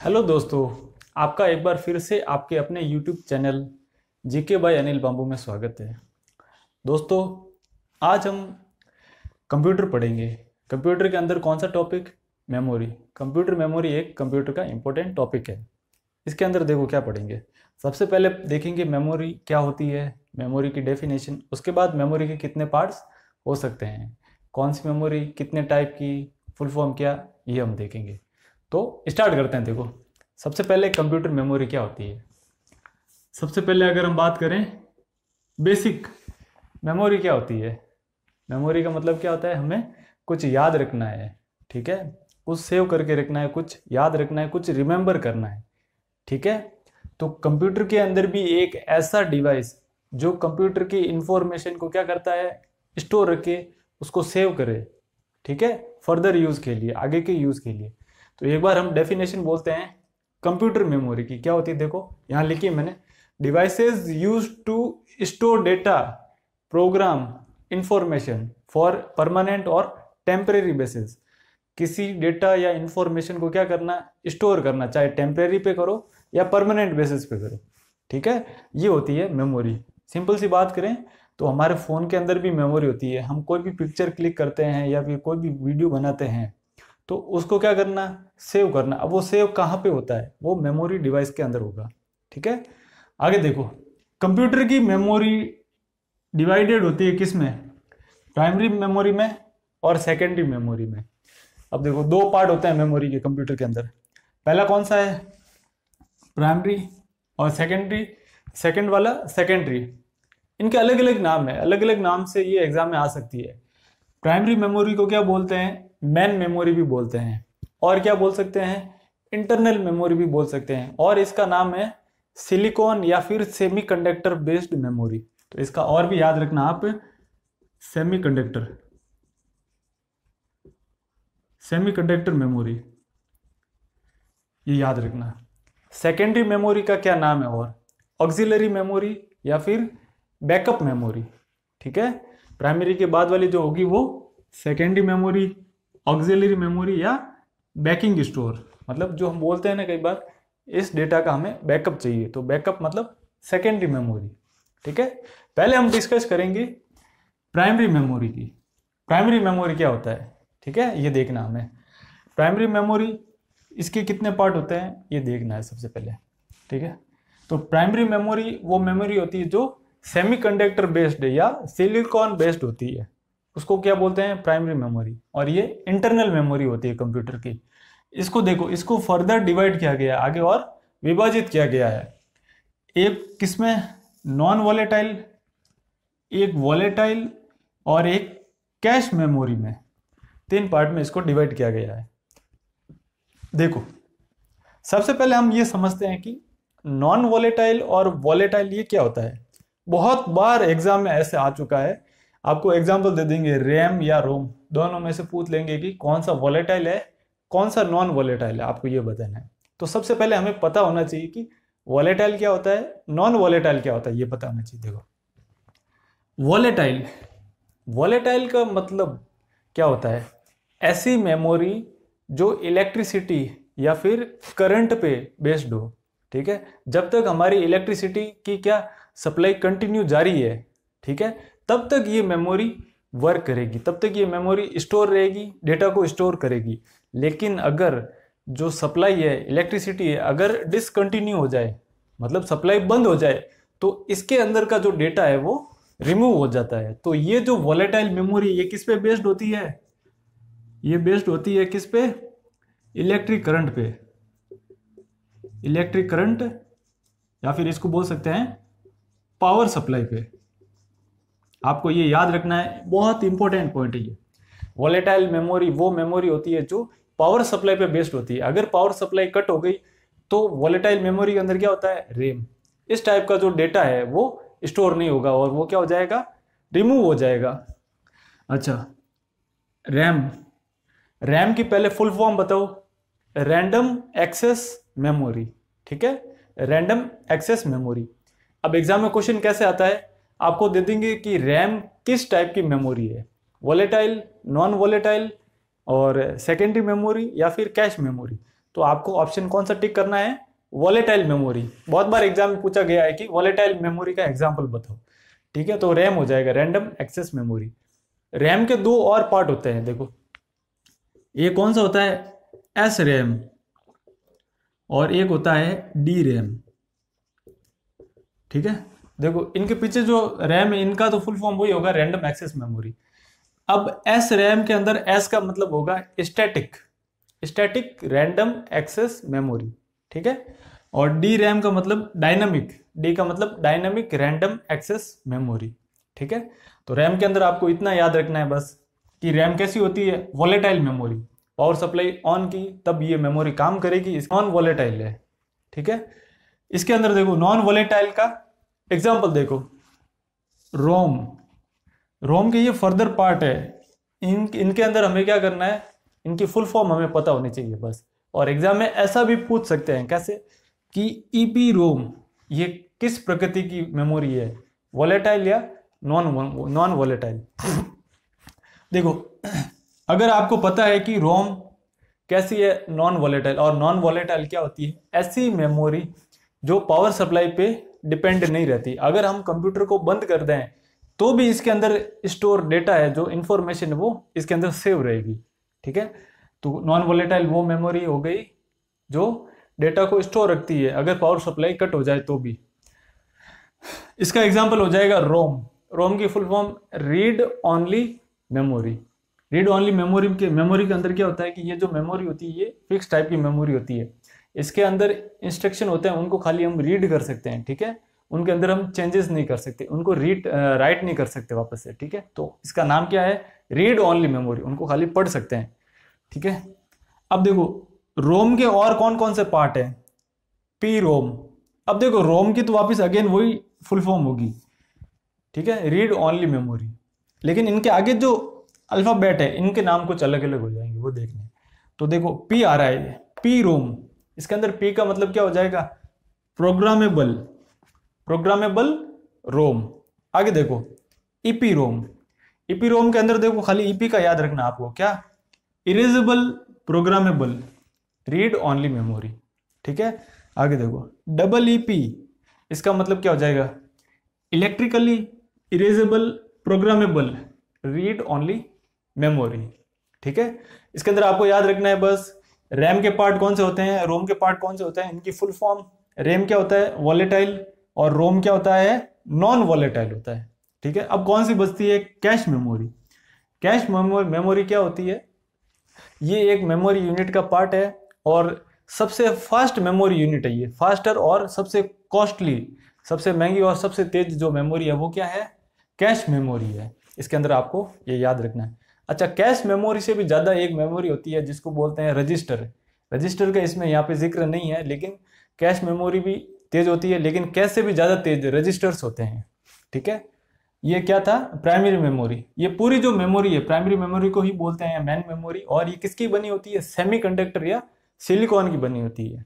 Hello दोस्तों, आपका एक बार फिर से आपके अपने YouTube channel GK by Anil bamboo में स्वागत है। दोस्तों, आज हम कंप्यूटर पढ़ेंगे। कंप्यूटर के अंदर कौन सा टॉपिक? मेमोरी। कंप्यूटर मेमोरी एक कंप्यूटर का इंपॉर्टेंट टॉपिक है। इसके अंदर देखो क्या पढ़ेंगे। सबसे पहले देखेंगे मेमोरी क्या होती है, मेमोरी की डेफिनेशन। उसके बाद मेमोरी के कितने पार्ट्स हो सकते हैं, कौन सी मेमोरी कितने टाइप की, फुल फॉर्म क्या, ये हम देखेंगे। तो स्टार्ट करते हैं। देखो, सबसे पहले कंप्यूटर मेमोरी क्या होती है। सबसे पहले अगर हम बात करें बेसिक मेमोरी क्या होती है। मेमोरी का मतलब क्या होता है, हमें कुछ याद रखना है, ठीक है, कुछ सेव करके रखना है, कुछ याद रखना है, कुछ रिमेंबर करना है, ठीक है। तो कंप्यूटर के अंदर भी एक ऐसा डिवाइस जो कंप्यूटर की इंफॉर्मेशन को क्या करता है, स्टोर रखे, उसको सेव करे, ठीक है, फर्दर यूज के लिए, आगे के यूज के लिए। तो एक बार हम डेफिनेशन बोलते हैं कंप्यूटर मेमोरी की। क्या होती है, देखो यहां लिखी है मैंने, devices use to store data, program, information for permanent और टेम्परेरी बेसिस। किसी डेटा या इंफॉर्मेशन को क्या करना, स्टोर करना, चाहे टेम्परेरी पे करो या परमानेंट बेसिस पे करो, ठीक है। ये होती है मेमोरी। सिंपल सी बात करें तो हमारे फ़ोन के अंदर भी मेमोरी होती है। हम कोई भी पिक्चर क्लिक करते हैं या फिर कोई भी वीडियो बनाते हैं तो उसको क्या करना, सेव करना। अब वो सेव कहाँ पे होता है, वो मेमोरी डिवाइस के अंदर होगा, ठीक है। आगे देखो, कंप्यूटर की मेमोरी डिवाइडेड होती है किस में, प्राइमरी मेमोरी में और सेकेंडरी मेमोरी में। अब देखो, दो पार्ट होते हैं मेमोरी के कंप्यूटर के अंदर। पहला कौन सा है, प्राइमरी, और सेकेंडरी, सेकेंड वाला सेकेंडरी। इनके अलग अलग नाम है, अलग अलग नाम से ये एग्जाम में आ सकती है। प्राइमरी मेमोरी को क्या बोलते हैं, मेन मेमोरी भी बोलते हैं, और क्या बोल सकते हैं, इंटरनल मेमोरी भी बोल सकते हैं, और इसका नाम है सिलिकॉन या फिर सेमीकंडक्टर बेस्ड मेमोरी। तो इसका और भी याद रखना आप, सेमीकंडक्टर, सेमीकंडक्टर मेमोरी, ये याद रखना। सेकेंडरी मेमोरी का क्या नाम है, और ऑक्सिलरी मेमोरी या फिर बैकअप मेमोरी, ठीक है। प्राइमरी के बाद वाली जो होगी वो सेकेंडरी मेमोरी, ऑक्सिलरी मेमोरी या बैकिंग स्टोर। मतलब जो हम बोलते हैं ना कई बार, इस डेटा का हमें बैकअप चाहिए, तो बैकअप मतलब सेकेंडरी मेमोरी, ठीक है। पहले हम डिस्कस करेंगे प्राइमरी मेमोरी की। प्राइमरी मेमोरी क्या होता है, ठीक है, ये देखना हमें। प्राइमरी मेमोरी, इसके कितने पार्ट होते हैं ये देखना है सबसे पहले, ठीक है। तो प्राइमरी मेमोरी वो मेमोरी होती है जो सेमीकंडक्टर बेस्ड या सिलिकॉन बेस्ड होती है, उसको क्या बोलते हैं, प्राइमरी मेमोरी। और ये इंटरनल मेमोरी होती है कंप्यूटर की। इसको देखो, इसको फर्दर डिवाइड किया गया है, आगे और विभाजित किया गया है। एक किसमें, नॉन वॉलेटाइल, एक वॉलेटाइल, और एक कैश मेमोरी में। तीन पार्ट में इसको डिवाइड किया गया है। देखो, सबसे पहले हम ये समझते हैं कि नॉन वॉलेटाइल और वॉलेटाइल ये क्या होता है। बहुत बार एग्जाम में ऐसे आ चुका है, आपको एग्जाम्पल दे देंगे, रैम या रोम, दोनों में से पूछ लेंगे कि कौन सा वॉलेटाइल है, कौन सा नॉन वॉलेटाइल है, आपको ये बताना है। तो सबसे पहले हमें पता होना चाहिए कि वॉलेटाइल क्या होता है, नॉन वॉलेटाइल क्या होता है, ये पता होना चाहिए। देखो, वॉलेटाइल, वॉलेटाइल का मतलब क्या होता है, ऐसी मेमोरी जो इलेक्ट्रिसिटी या फिर करंट पे बेस्ड हो, ठीक है। जब तक हमारी इलेक्ट्रिसिटी की क्या सप्लाई कंटिन्यू जारी है, ठीक है, तब तक ये मेमोरी वर्क करेगी, तब तक ये मेमोरी स्टोर रहेगी, डेटा को स्टोर करेगी। लेकिन अगर जो सप्लाई है, इलेक्ट्रिसिटी है, अगर डिसकंटिन्यू हो जाए, मतलब सप्लाई बंद हो जाए, तो इसके अंदर का जो डेटा है वो रिमूव हो जाता है। तो ये जो वॉलेटाइल मेमोरी, ये किस पे बेस्ड होती है, ये बेस्ड होती है किस पे, इलेक्ट्रिक करंट पे, इलेक्ट्रिक करंट, या फिर इसको बोल सकते हैं पावर सप्लाई पे। आपको ये याद रखना है, बहुत इंपॉर्टेंट पॉइंट है ये। वॉलेटाइल मेमोरी वो मेमोरी होती है जो पावर सप्लाई पे बेस्ड होती है। अगर पावर सप्लाई कट हो गई तो वॉलेटाइल मेमोरी के अंदर क्या होता है, रैम, इस टाइप का जो डेटा है वो स्टोर नहीं होगा और वो क्या हो जाएगा, रिमूव हो जाएगा। अच्छा, रैम, रैम की पहले फुल फॉर्म बताओ, रैंडम एक्सेस मेमोरी, ठीक है, रैंडम एक्सेस मेमोरी। अब एग्जाम में क्वेश्चन कैसे आता है, आपको दे देंगे कि रैम किस टाइप की मेमोरी है, वॉलेटाइल, नॉन वॉलेटाइल, और सेकेंडरी मेमोरी या फिर कैश मेमोरी। तो आपको ऑप्शन कौन सा टिक करना है, वॉलेटाइल मेमोरी। बहुत बार एग्जाम में पूछा गया है कि वॉलेटाइल मेमोरी का एग्जाम्पल बताओ, ठीक है, तो रैम हो जाएगा, रैंडम एक्सेस मेमोरी। रैम के दो और पार्ट होते हैं, देखो ये कौन सा होता है, एस रैम, और एक होता है डी रैम, ठीक है। देखो इनके पीछे जो रैम है इनका तो फुल फॉर्म वही होगा, रैंडम एक्सेस मेमोरी। अब एस रैम के अंदर एस का मतलब होगा static, static random access memory, ठीक है, और डी रैम का मतलब डायनामिक, डी का मतलब डायनामिक रैंडम एक्सेस मेमोरी, ठीक है। तो रैम के अंदर आपको इतना याद रखना है बस कि रैम कैसी होती है, volatile memory, power supply on की तब ये मेमोरी काम करेगी, नॉन वॉलेटाइल है, ठीक है। इसके अंदर देखो नॉन वॉलेटाइल का एग्जाम्पल देखो, रोम, रोम के ये फर्दर पार्ट है, इनके अंदर हमें क्या करना है, इनकी फुल फॉर्म हमें पता होनी चाहिए बस। और एग्जाम में ऐसा भी पूछ सकते हैं कैसे कि ईपी रोम ये किस प्रकृति की मेमोरी है, वॉलेटाइल या नॉन वॉलेटाइल। देखो अगर आपको पता है कि रोम कैसी है, नॉन वॉलेटाइल, और नॉन वॉलेटाइल क्या होती है, ऐसी मेमोरी जो पावर सप्लाई पे डिपेंड नहीं रहती। अगर हम कंप्यूटर को बंद कर दें तो भी इसके अंदर स्टोर डेटा है, जो इंफॉर्मेशन है वो इसके अंदर सेव रहेगी, ठीक है। तो नॉन वॉलेटाइल वो मेमोरी हो गई जो डेटा को स्टोर रखती है अगर पावर सप्लाई कट हो जाए तो भी। इसका एग्जांपल हो जाएगा रोम, रोम की full form read only memory. Read only memory के अंदर क्या होता है कि ये जो मेमोरी होती है ये फिक्स टाइप की मेमोरी होती है, इसके अंदर इंस्ट्रक्शन होते हैं उनको खाली हम रीड कर सकते हैं, ठीक है, उनके अंदर हम चेंजेस नहीं कर सकते, उनको राइट नहीं कर सकते वापस से, ठीक है। तो इसका नाम क्या है, रीड ओनली मेमोरी, उनको खाली पढ़ सकते हैं, ठीक है। अब देखो रोम के और कौन कौन से पार्ट है, पी रोम। अब देखो रोम की तो वापस अगेन वही फुल फॉर्म होगी, ठीक है, रीड ओनली मेमोरी, लेकिन इनके आगे जो अल्फाबेट है इनके नाम कुछ अलग अलग हो जाएंगे, वो देखने। तो देखो पी आ रहा है, पी रोम, इसके अंदर पी का मतलब क्या हो जाएगा, प्रोग्रामेबल, प्रोग्रामेबल रोम। आगे देखो ईपी रोम, ईपी रोम के अंदर देखो खाली ईपी का याद रखना आपको, क्या, erasable programmable read only memory, ठीक है। आगे देखो डबल ईपी, इसका मतलब क्या हो जाएगा, electrically erasable programmable read only memory, ठीक है। इसके अंदर आपको याद रखना है बस रैम के पार्ट कौन से होते हैं, रोम के पार्ट कौन से होते हैं, इनकी फुल फॉर्म, रैम क्या होता है, वॉलेटाइल, और रोम क्या होता है, नॉन वॉलेटाइल होता है, ठीक है। अब कौन सी बचती है, कैश मेमोरी। कैश मेमोरी क्या होती है, ये एक मेमोरी यूनिट का पार्ट है और सबसे फास्ट मेमोरी यूनिट है ये, फास्टर और सबसे कॉस्टली, सबसे महंगी और सबसे तेज जो मेमोरी है वो क्या है, कैश मेमोरी है। इसके अंदर आपको ये याद रखना है। अच्छा, कैश मेमोरी से भी ज़्यादा एक मेमोरी होती है जिसको बोलते हैं रजिस्टर। रजिस्टर का इसमें यहाँ पे जिक्र नहीं है, लेकिन कैश मेमोरी भी तेज होती है, लेकिन कैश से भी ज़्यादा तेज रजिस्टर्स होते हैं, ठीक है। ये क्या था, प्राइमरी मेमोरी। ये पूरी जो मेमोरी है प्राइमरी मेमोरी को ही बोलते हैं मेन मेमोरी, और ये किसकी बनी होती है, सेमीकंडक्टर या सिलिकॉन की बनी होती है,